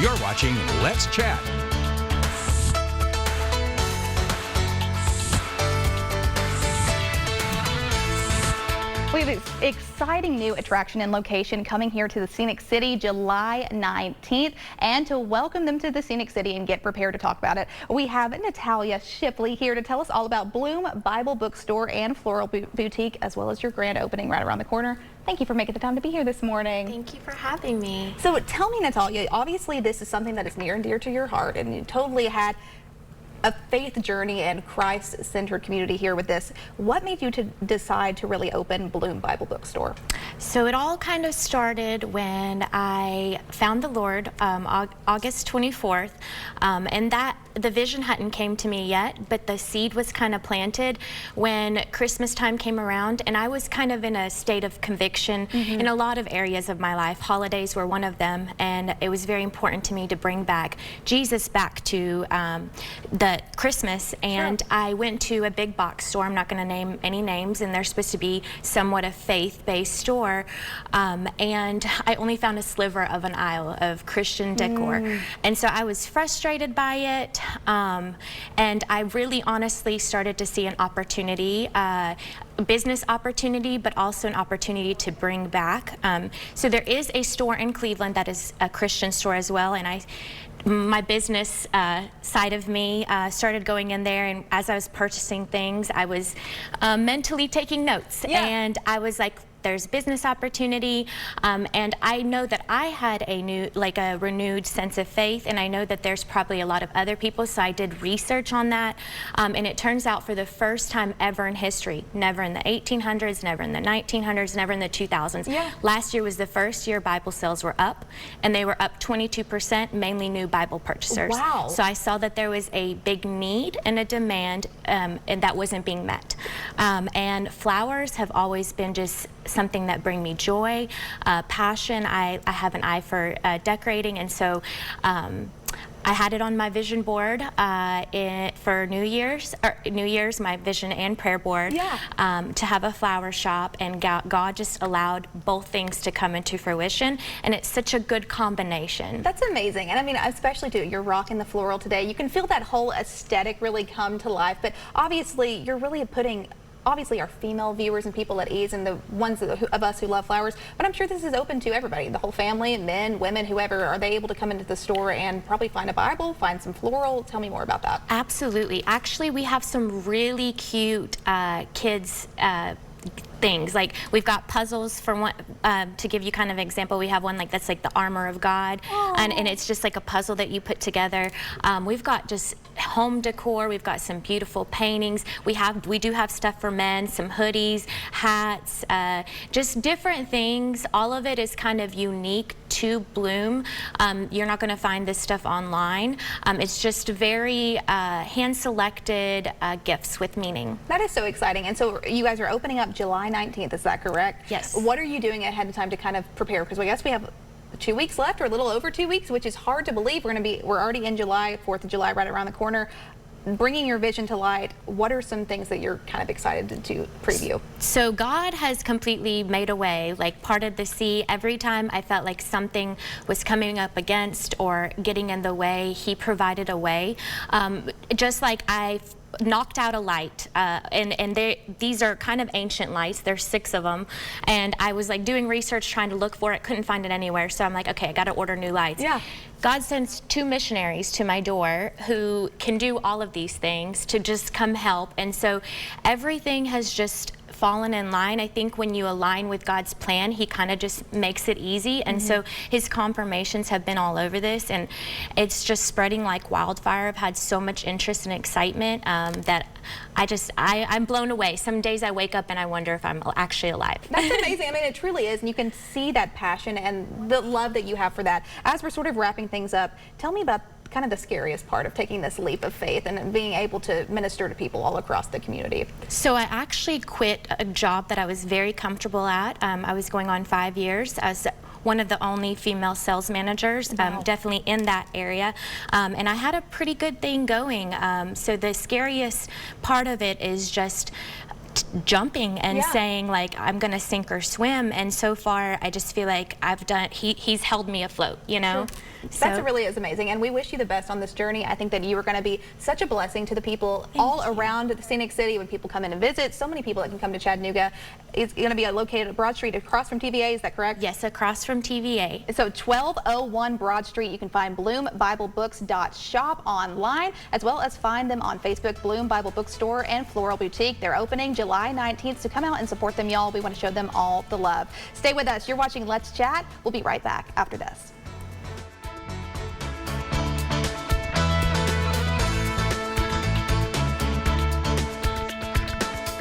You're watching Let's Chat. We have an exciting new attraction and location coming here to the Scenic City July 19th. And to welcome them to the Scenic City and get prepared to talk about it, we have Natalia Shipley here to tell us all about Bloom Bible Bookstore and Floral Boutique, as well as your grand opening right around the corner. Thank you for making the time to be here this morning. Thank you for having me. So tell me, Natalia, obviously this is something that is near and dear to your heart, and you totally had a faith journey and Christ-centered community here with this. What made you to decide to really open Bloom Bible Bookstore? So it all kind of started when I found the Lord August 24th, and that the vision hadn't came to me yet, but the seed was kind of planted when Christmas time came around, and I was kind of in a state of conviction in a lot of areas of my life. Holidays were one of them, and it was very important to me to bring back Jesus back to the Christmas. And I went to a big box store. I'm not going to name any names, and they're supposed to be somewhat a faith-based store, and I only found a sliver of an aisle of Christian decor, and so I was frustrated by it. And I really honestly started to see an opportunity, business opportunity, but also an opportunity to bring back. So there is a store in Cleveland that is a Christian store as well, and my business side of me started going in there, and as I was purchasing things, I was mentally taking notes, and I was like, there's business opportunity, and I know that I had a renewed sense of faith, and I know that there's probably a lot of other people, so I did research on that, and it turns out for the first time ever in history, never in the 1800s, never in the 1900s, never in the 2000s. Last year was the first year Bible sales were up, and they were up 22%, mainly new Bible purchasers. Wow. So I saw that there was a big need and a demand, and that wasn't being met. And flowers have always been just something that bring me joy, passion. I have an eye for decorating, and so I had it on my vision board for New Year's, my vision and prayer board, to have a flower shop, and God just allowed both things to come into fruition, and it's such a good combination. That's amazing. And I mean, especially too, you're rocking the floral today. You can feel that whole aesthetic really come to life, but obviously you're really putting our female viewers and people at ease, and the ones of us who love flowers, but I'm sure this is open to everybody, the whole family, men, women, whoever. Are they able to come into the store and probably find a Bible, find some floral? Tell me more about that. Absolutely. Actually, we have some really cute kids things. Like, we've got puzzles for one, to give you kind of an example, we have one that's like the armor of God, and it's just like a puzzle that you put together. We've got just home decor, we've got some beautiful paintings, we do have stuff for men, some hoodies, hats, just different things. All of it is kind of unique to Bloom. You're not going to find this stuff online. It's just very hand-selected gifts with meaning. That is so exciting. And so you guys are opening up July 19th, is that correct? Yes. What are you doing ahead of time to kind of prepare? Because I guess we have 2 weeks left, or a little over 2 weeks, which is hard to believe. We're already in July, 4th of July, right around the corner. Bringing your vision to light, what are some things that you're kind of excited to preview? So God has completely made a way, like parted the sea. Every time I felt like something was coming up against or getting in the way, He provided a way. Just like I knocked out a light, and these are kind of ancient lights. There's 6 of them, and I was like doing research trying to look for it, couldn't find it anywhere, so I'm like, okay, I got to order new lights. God sends 2 missionaries to my door who can do all of these things to just come help, and so everything has just fallen in line. I think when you align with God's plan, He kind of just makes it easy, and so His confirmations have been all over this, and it's just spreading like wildfire. I've had so much interest and excitement that I'm blown away. Some days I wake up and I wonder if I'm actually alive. That's amazing. I mean, it truly is, and you can see that passion and the love that you have for that. As we're sort of wrapping things up, tell me about kind of the scariest part of taking this leap of faith and being able to minister to people all across the community. So I actually quit a job that I was very comfortable at. I was going on 5 years as one of the only female sales managers, definitely in that area, and I had a pretty good thing going. So the scariest part of it is just jumping and saying, like, I'm gonna sink or swim, and so far I just feel like he's held me afloat, you know. Sure. That really is amazing, and we wish you the best on this journey. I think that you are going to be such a blessing to the people all around the Scenic City when people come in and visit. So many people that can come to Chattanooga. It's going to be located at Broad Street across from TVA, is that correct? Yes, across from TVA. So 1201 Broad Street. You can find BloomBibleBooks.shop online, as well as find them on Facebook, Bloom Bible Bookstore and Floral Boutique. They're opening July 19th, so come out and support them, y'all. We want to show them all the love. Stay with us. You're watching Let's Chat. We'll be right back after this.